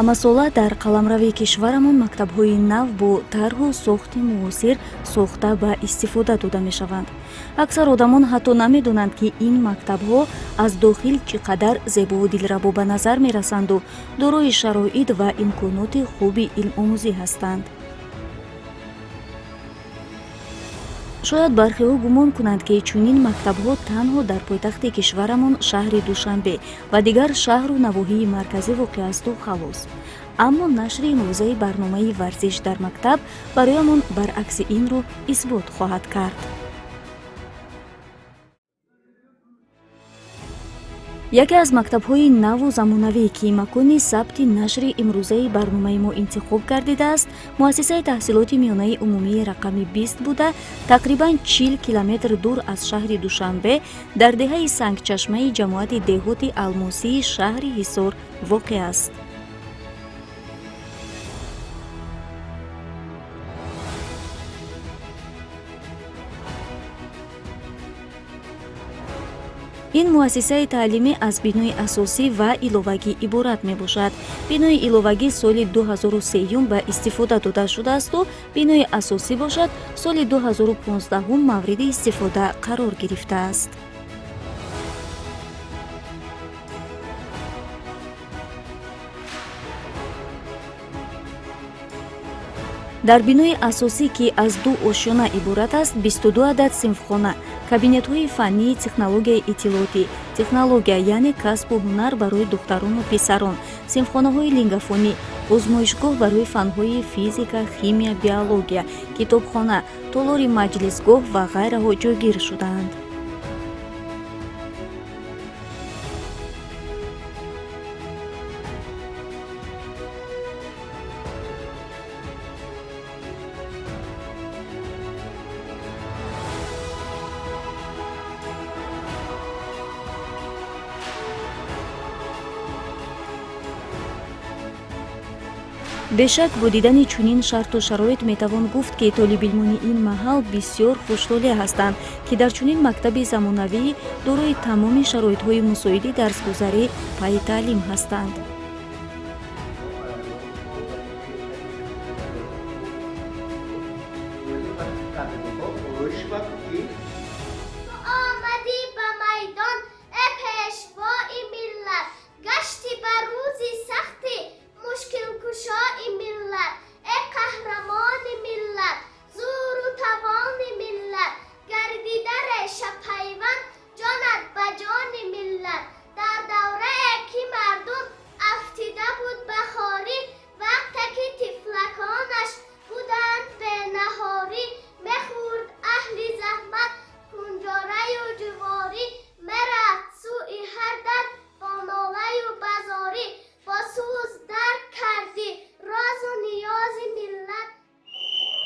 ҳамасола дар қаламравии кишварамон мактабҳои нав бо тарҳу сохти муосир сохта ба истифода дода мешаванд. аксар одамон ҳатто намедонанд ки ин мактабҳо аз дохил чӣ қадар зебову дилрабо ба назар мерасанду дорои шароит ва имконоти хуби илмомӯзӣ ҳастанд. шояд бархеҳо гумон кунанд ки чунин мактабҳо танҳо дар пойтахти кишварамон шаҳри Душанбе ва дигар шаҳру навоҳии марказӣ воқеъ асту халос. аммо нашри имрӯзаи барномаи варзиш дар мактаб бароямон баръакси инро исбот хоҳад кард. яке аз мактабҳои наву замонавӣ ки макони сабти нашри имрӯзаи барномаи мо интихоб гардидааст муассисаи таҳсилоти миёнаи умумии рақами 20 буда тақрибан 40 километр дур аз шаҳри Душанбе дар деҳаи Сангчашмаи ҷамоати деҳоти Алмосии шаҳри Ҳисор воқеъ аст. ин муассисаи таълимӣ аз бинои асосӣ ва иловагӣ иборат мебошад. бинои иловагӣ соли 2003 ба истифода дода шудаасту бинои асосӣ бошад соли 2015 мавриди истифода қарор гирифтааст. дар бинои асосӣ ки аз ду ошёна иборат аст 22 адад синфхона, кабинетҳои фаннии технологияи иттилоотӣ, технология яъне касбу ҳунар барои духтарону писарон, синфхонаҳои лингафонӣ, озмоишгоҳ барои фанҳои физика, химия, биология, китобхона, толори маҷлисгоҳ ва ғайраҳо ҷойгир шудаанд. бешак бо дидани чунин шарту шароит метавон гуфт ки толибилмони ин маҳал бисёр хушҳоле ҳастанд ки дар чунин мактаби замонавӣ дорои тамоми шароитҳои мусоиди дарсгузарӣ пайи таълим ҳастанд.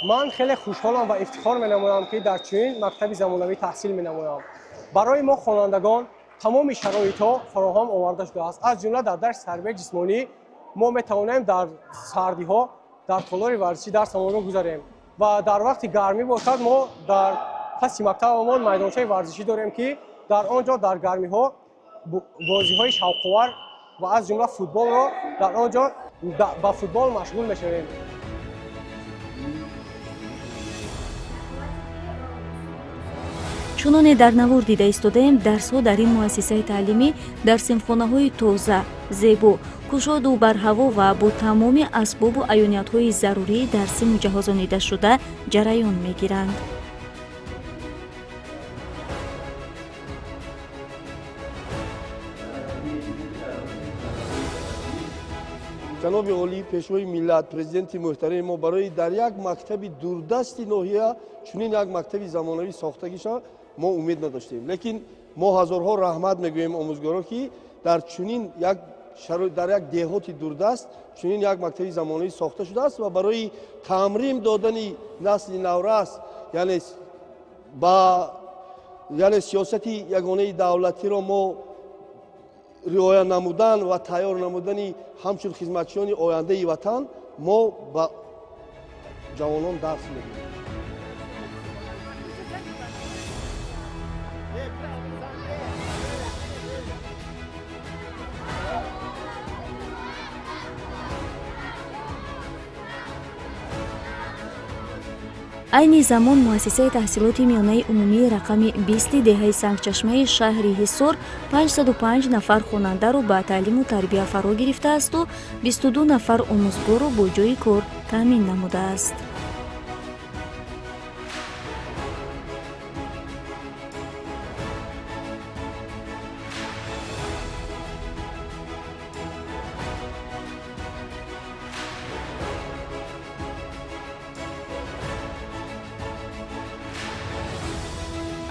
من خیلی خوشحالم و افتخار می‌نمایم که در چنین مکتب زمانوی تحصیل می‌نمایم. برای ما خوانندگان تمام شرایط‌ها فراهم آورده شده است. از جمله در درس تربیت جسمانی ما می‌توانیم در سردی‌ها در تالار ورزشی درسمان گذاریم و در وقت گرمی باشد ما در پس مکتبمان میدانچه ورزشی داریم که در آنجا در گرمی‌ها بازی‌های شوق‌آور و از جمله فوتبال را در آنجا با فوتبال مشغول می‌شویم. чуноне дар навор дида истодаем дарсҳо дар ин муассисаи таълимӣ дар синфхонаҳои тоза, зебо, кушоду барҳаво ва бо тамоми асбобу аёниятҳои зарурии дарсӣ муҷаҳҳозонидашуда ҷараён мегиранд. ҷаноби олӣ пешвои миллат президенти муҳтарами мо барои дар як мактаби дурдасти ноҳия чунин як мактаби замонавӣ сохтагиша мо умед надоштем, лекин мо ҳазорҳо раҳмат мегӯем омӯзгорҳо ки дар чунин як дар як деҳоти дурдаст чунин як мактаби замонавӣ сохта шудааст ва барои тамрин додани насли наврас яъне сиёсати ягонаи давлатиро мо риоя намудан ва тайёр намудани ҳамчун хизматчиёни ояндаи ватан мо ба ҷавонон дарс медиҳем. айни замон муассисаи таҳсилоти миёнаи умумии рақами 20 деҳаи Сангчашмаи шаҳри Ҳисор 505 нафар хонандаро ба таълиму тарбия фаро гирифтаасту 22 нафар омӯзгорро бо ҷойи кор таъмин намудааст.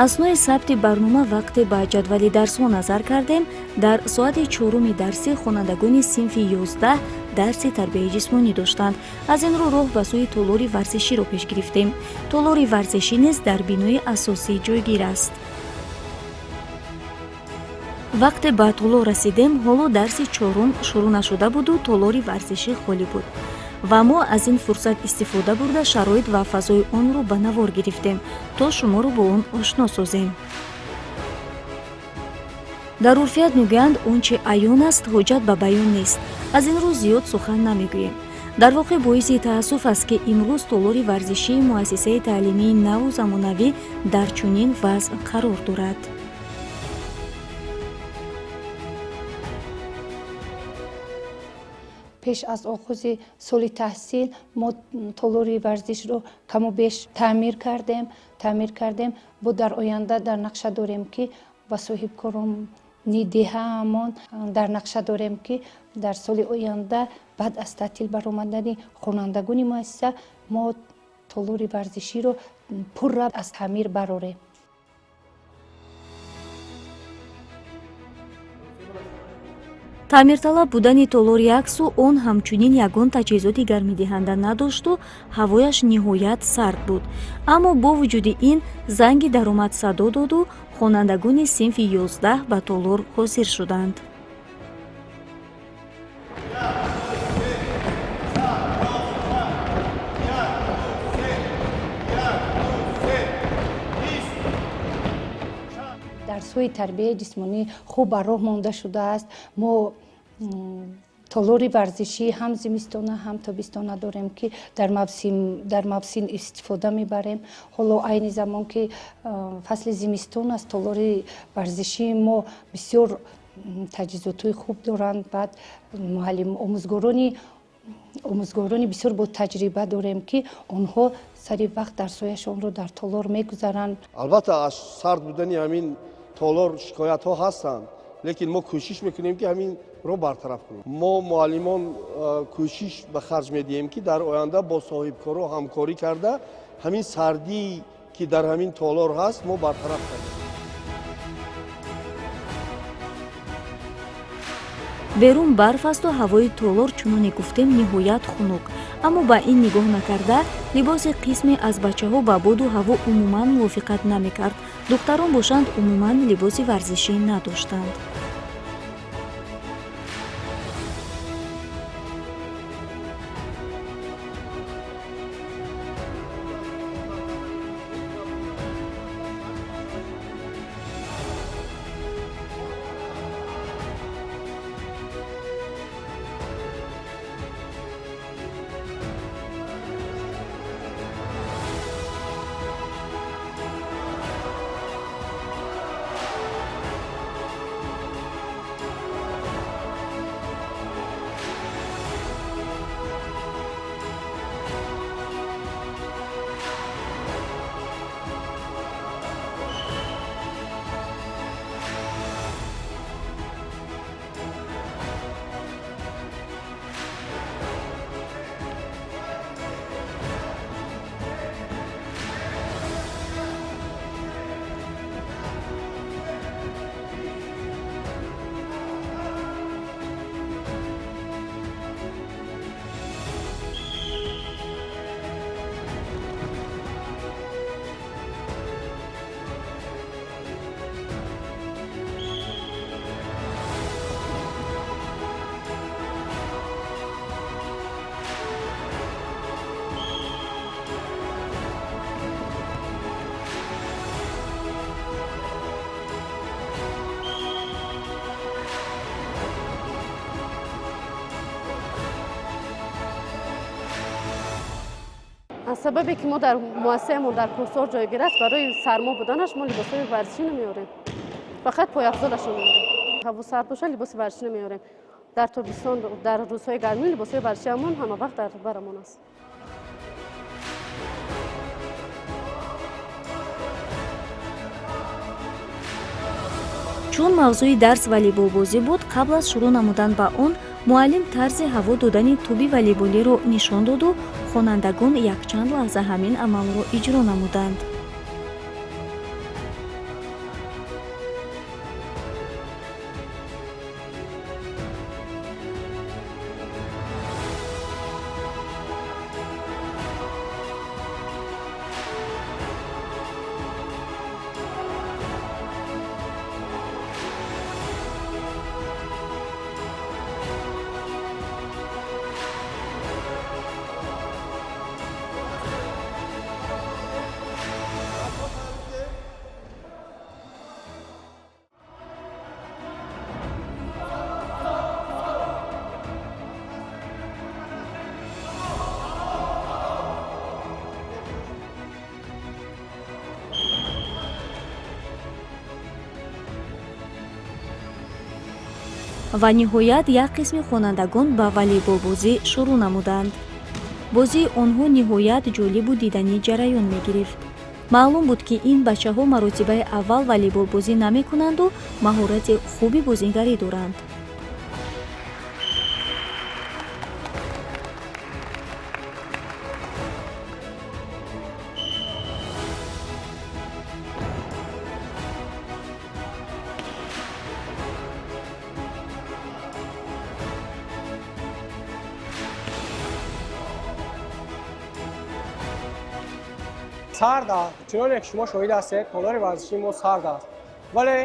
аснои сабти барнома вақте ба ҷадвали дарсҳо назар кардем. Дар соати 4-уми дарсӣ хонандагони синфи 11 дарси тарбияи ҷисмонӣ доштанд. Аз ин рӯ роҳ ба сӯи толори варзиширо пеш гирифтем. Толори варзишӣ низ дар бинои асосӣ ҷойгир аст. вақте ба толор расидем, ҳоло дарси 4-ум шурӯъ нашуда буду толори варзишӣ холӣ буд ва мо аз ин фурсат истифода бурда шароит ва фазои онро ба навор гирифтем, то шуморо бо он ошно созем. дар урфият мегӯянд он че аён аст, ҳоҷат ба баён нест. аз ин рӯ зиёд сухан намегӯем. дар воқеъ боиси таассуф аст ки имрӯз толори варзишии муассисаи таълимии наву замонавӣ дар чунин вазъ қарор дорад. пеш аз оғози соли таҳсил мо толори варзишро каму беш таъмир кардем. бо дар оянда дар нақша дорем ки ба соҳибкорони деҳаамон дар нақша дорем ки дар соли оянда баъд аз таътил баромадани хонандагони муассиса мо толори варзиширо пурра аз таъмир барорем. таъмирталаб будани толори аксу он ҳамчунин ягон таҷҳизоти гармидиҳанда надошту ҳавояш ниҳоят сард буд. аммо бо вуҷуди ин занги даромад садо доду хонандагони синфи 11 ба толор ҳозир шуданд. дарсҳои тарбияи ҷисмонӣ хуб ба роҳ монда шудааст. мо толори варзишӣ ҳам зимистона ҳам тобистона дорем ки дар мавсим истифода мебарем. ҳоло айни замон ки фасли зимистон аст, толори варзишии мо бисёр таҷҳизотҳои хуб доранд. баъд омӯзгорони бисёр бо таҷриба дорем ки онҳо сари вақт дарсҳояшонро дар толор мегузаранд. албатта аз сард будани ҳамин толор шикоятҳо ҳастанд, лекин мо кӯшиш мекунем ки ҳаминро бартараф кунем. мо муаллимон кӯшиш ба харҷ медиҳем ки дар оянда бо соҳибкоро ҳамкорӣ карда ҳамин сардӣ ки дар ҳамин толор ҳаст мо бартараф кардем. берун барф асту ҳавои толор чуноне гуфтем ниҳоят хунук. аммо ба ин нигоҳ накарда либоси қисме аз бачаҳо ба боду ҳаво умуман мувофиқат намекард. духтарон бошанд умуман либоси варзишӣ надоштанд. از سببی که ما در مؤسسه‌مون در کورس‌ها جایگیر است برای سرما بودنش ما لباس‌های ورزشی نمیاریم، فقط پای افزالش میاریم. هوا سرد باشه لباس ورزشی نمیاریم. در تابستان در روزهای گرمی لباس‌های ورزشی همون همه وقت در برمان است. чун мавзӯи дарс волейболбозӣ буд, қабл аз шурӯъ намудан ба он муаллим тарзи ҳаво додани тӯби волейболиро нишон доду хонандагон якчанд лаҳза ҳамин амалро иҷро намуданд. ва ниҳоят як қисми хонандагон ба волейболбозӣ шурӯъ намуданд. бозии онҳо ниҳоят ҷолибу диданӣ ҷараён мегирифт. маълум буд ки ин бачаҳо маротибаи аввал волейболбозӣ намекунанду маҳорати хуби бозингарӣ доранд. سرد است، چنانکه که شما شاهد هستید تالار ورزشی ما سرد است، ولی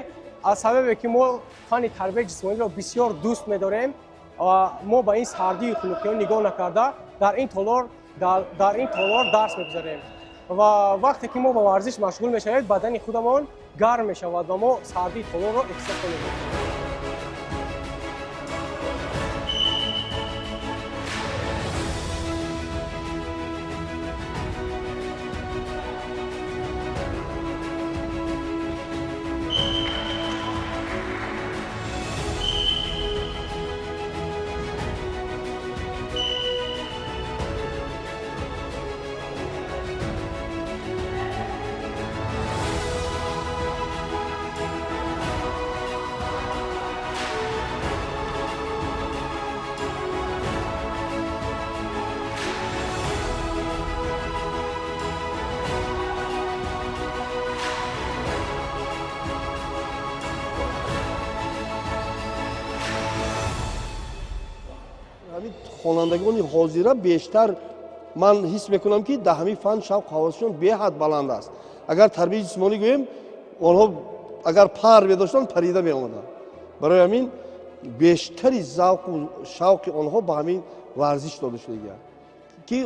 از سببی که ما فن تربیت جسمانی را بسیار دوست می‌داریم و ما به این سردی خنکیان نگاه نکرده در این تالار درس می‌گذاریم و وقتی که ما با ورزش مشغول می‌شویم بدن خودمان گرم می‌شود و ما سردی تالار را احساس می‌کنیم. хонандагони ҳозира бештар ман ҳис мекунам ки дар ҳамин фан шавқ ҳавосшон беҳад баланд аст. агар тарбияи ҷисмонӣ гӯем онҳо агар пар медоштанд парида меомаданд. барои ҳамин бештари завқу шавқи онҳо ба ҳамин варзиш дода шудагиаст ки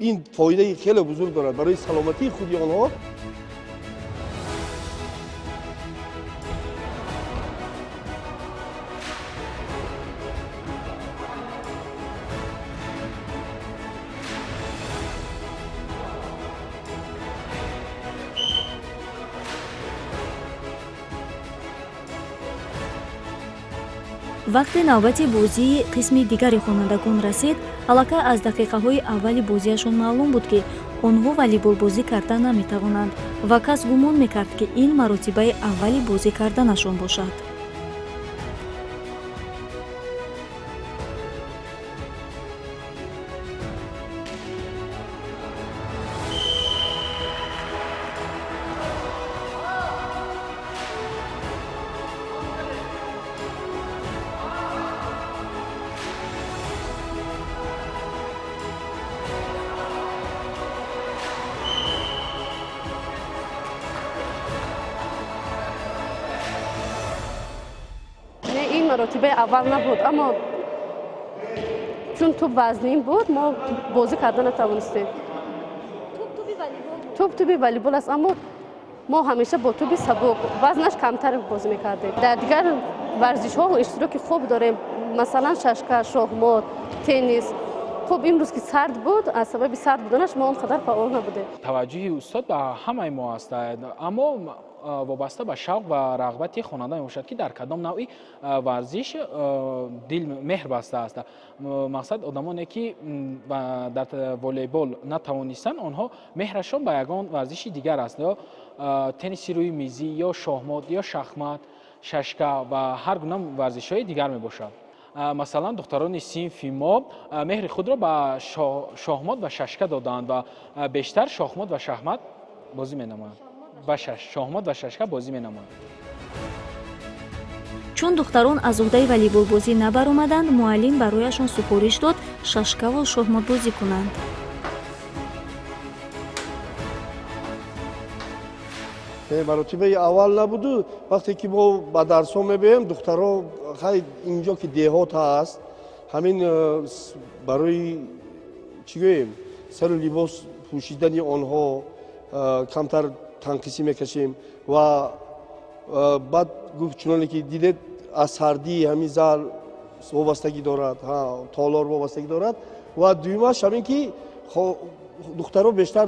ин фоидаи хеле бузург дорад барои саломатии худи онҳо. вақте навбати бозии қисми дигари хонандагон расид, аллакай аз дақиқаҳои аввали бозиашон маълум буд ки онҳо волейболбозӣ карда наметавонанд ва кас гумон мекард ки ин маротибаи аввали бозӣ карданашон бошад. این مراتبه اول نبود، اما چون توپ وزنین بود ما بازی کردن نتوانستیم. توپ والیبال است، اما ما همیشه با توپ سبک وزنش کمتر بازی میکردیم. در دیگر ورزش ها اشتراک خوب داریم، مثلا ششکش، شاهمات، تنیس. خب این روز که سرد بود از سبب سرد بودنش ما اونقدر فعال نبودیم. توجه استاد به همه ما است، اما وابسته به شوق و رغبت خواننده میباشد که در کدام نوعی ورزش دل مهر بسته است. مقصد آدمانی که در والیبال نتوانستند آنها مهرشان به یگان ورزش دیگر است، یا تنیس روی میزی یا شاهمات یا شахмат، ششکه و هر گونه ورزش های دیگر می باشد. مثلا دختران صنف ما مهر خود را به شاهمات و ششکه دادند و بیشتر شاهمات و شахмат بازی می نمایند. شاهمات و ششکه بازی می نمایند. чун духтарон аз уҳдаи волейболбозӣ набаромаданд, муаллим барояшон супориш дод шашкаву шоҳмотбозӣ кунанд. маротибаи аввал набуду. вақте ки мо ба дарсҳо мебием, духтаро хай инҷо ки деҳот ҳаст, ҳамин барои чӣ гӯем сару либос пӯшидани онҳо камтар танқисӣ мекашем ва баъд гуфт чуноне ки дидед аз сардӣ ҳамин зал вобастагӣ дорад, толор вобастагӣ дорад ва дуюмаш ҳамин ки духтаро бештар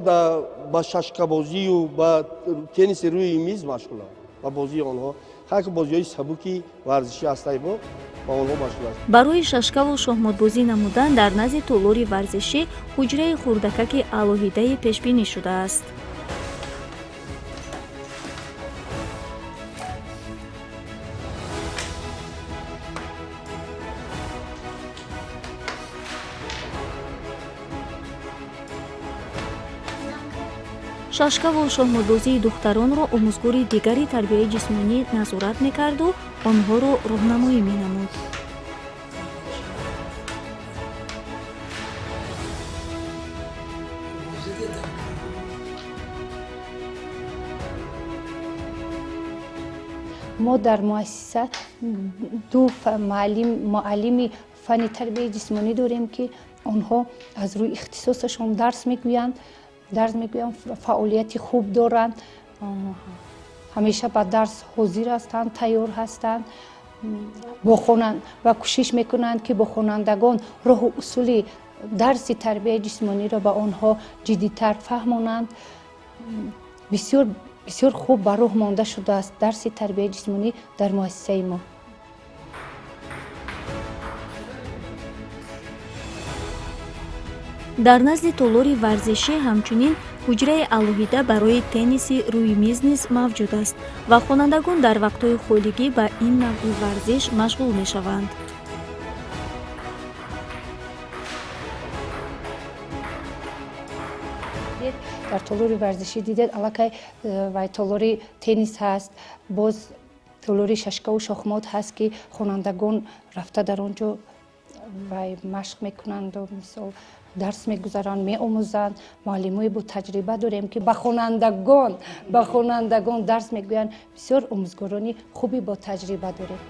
ба шашкабозию ба тенниси рӯи миз машғуланд ва бозии онҳо ҳаки бозиҳои сабуки варзиши ҳастаи мо ба онҳо машғул аст. барои шашкаву шоҳмотбозӣ намудан дар назди толори варзишӣ ҳуҷраи хурдакаки алоҳидаи пешбинӣ шудааст. шашкаву шоҳмотбозии духтаронро омӯзгори дигари тарбияи ҷисмонӣ назорат мекарду онҳоро роҳнамоӣ менамуд. мо дар муассиса ду муаллими фанни тарбияи ҷисмонӣ дорем ки онҳо аз рӯи ихтисосашон дарс мегӯянд, фаъолияти хуб доранд, ҳамеша ба дарс ҳозир ҳастанд, тайёр ҳастанд ва кӯшиш мекунанд ки бо хонандагон роҳу усули дарси тарбияи ҷисмониро ба онҳо ҷиддитар фаҳмонанд. бисёр хуб ба роҳ монда шудааст дарси тарбияи ҷисмонӣ дар муассисаи мо. дар назди толори варзишӣ ҳамчунин ҳуҷраи алоҳида барои тенниси рӯи миз низ мавҷуд аст ва хонандагон дар вақтҳои холигӣ ба ин навъи варзиш машғул мешаванд. дар толори варзишӣ дидед аллакай вай толори теннис ҳаст, боз толори шашкаву шоҳмот ҳаст ки хонандагон рафта дар он ҷо вай машқ мекунанду мисол дарс мегузаранд, меомӯзанд. муаллимои бо таҷриба дорем ки ба хонандагон дарс мегӯянд. бисёр омӯзгорони хуби бо таҷриба дорем.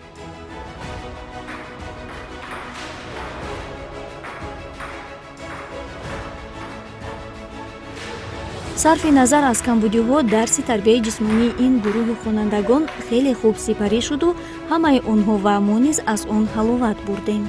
сарфи назар аз камбудиҳо дарси тарбияи ҷисмонии ин гурӯҳи хонандагон хеле хуб сипарӣ шуду ҳамаи онҳо ва мо низ аз он ҳаловат бурдем.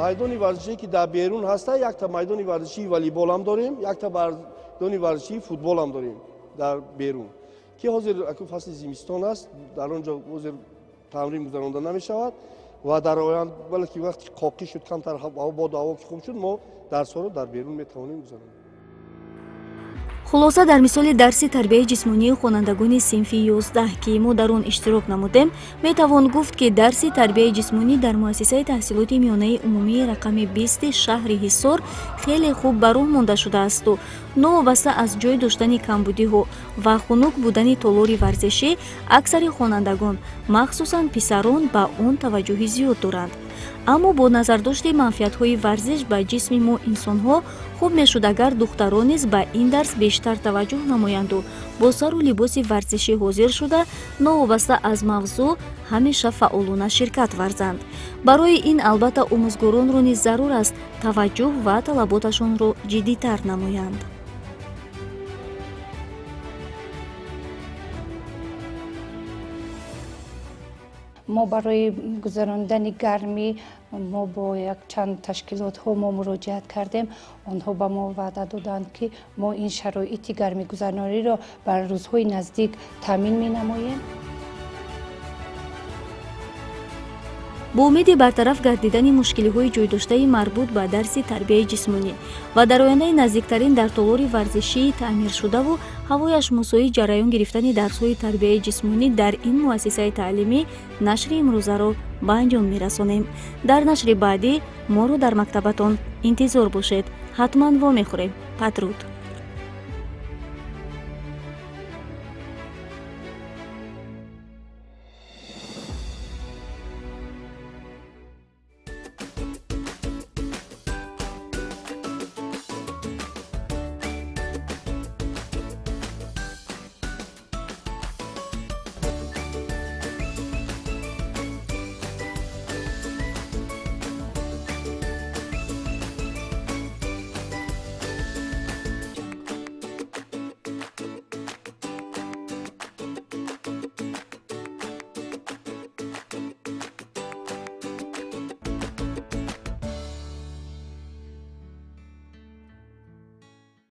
майдони варзишие ки дар берун ҳаста, якта майдони варзишии волейболам дорем, якта майдони варзишии футболам дорем дар берун ки ҳозир аку фасли зимистон аст, дар он ҷо ҳозир тамрин гузаронда намешавад ва дар оянда балки вақти қоқӣ шуд, камтар бод ҳаво ки хуб шуд, мо дарсҳоро дар берун метавонем гузаронем. хулоса дар мисоли дарси тарбияи ҷисмонии хонандагони синфи 11 ки мо дар он иштирок намудем, метавон гуфт ки дарси тарбияи ҷисмонӣ дар муассисаи таҳсилоти миёнаи умумии рақами 20 шаҳри Ҳисор хеле хуб ба роҳ монда шудаасту новобаста аз ҷой доштани камбудиҳо ва хунук будани толори варзишӣ, аксари хонандагон, махсусан писарон, ба он таваҷҷӯҳи зиёд доранд. аммо бо назардошти манфиатҳои варзиш ба ҷисми мо инсонҳо хуб мешуд агар духтарон низ ба ин дарс бештар таваҷҷӯҳ намоянду бо сару либоси варзишӣ ҳозир шуда новобаста аз мавзӯъ ҳамеша фаъолона ширкат варзанд. барои ин албатта омӯзгоронро низ зарур аст таваҷҷӯҳ ва талаботашонро ҷиддитар намоянд. мо барои гузарондани гармӣ мо бо якчанд ташкилотҳо мо муроҷиат кардем. онҳо ба мо ваъда доданд ки мо ин шароити гармигузарониро бар рӯзҳои наздик таъмин менамоем. бо умеди бартараф гардидани мушкилиҳои ҷойдоштаи марбут ба дарси тарбияи ҷисмонӣ ва дар ояндаи наздиктарин дар толори варзишии таъмиршудаву ҳавояш мусоид ҷараён гирифтани дарсҳои тарбияи ҷисмонӣ дар ин муассисаи таълимӣ нашри имрӯзаро ба анҷом мерасонем. дар нашри баъдӣ моро дар мактабатон интизор бошед. ҳатман вомехӯрем. Патруд.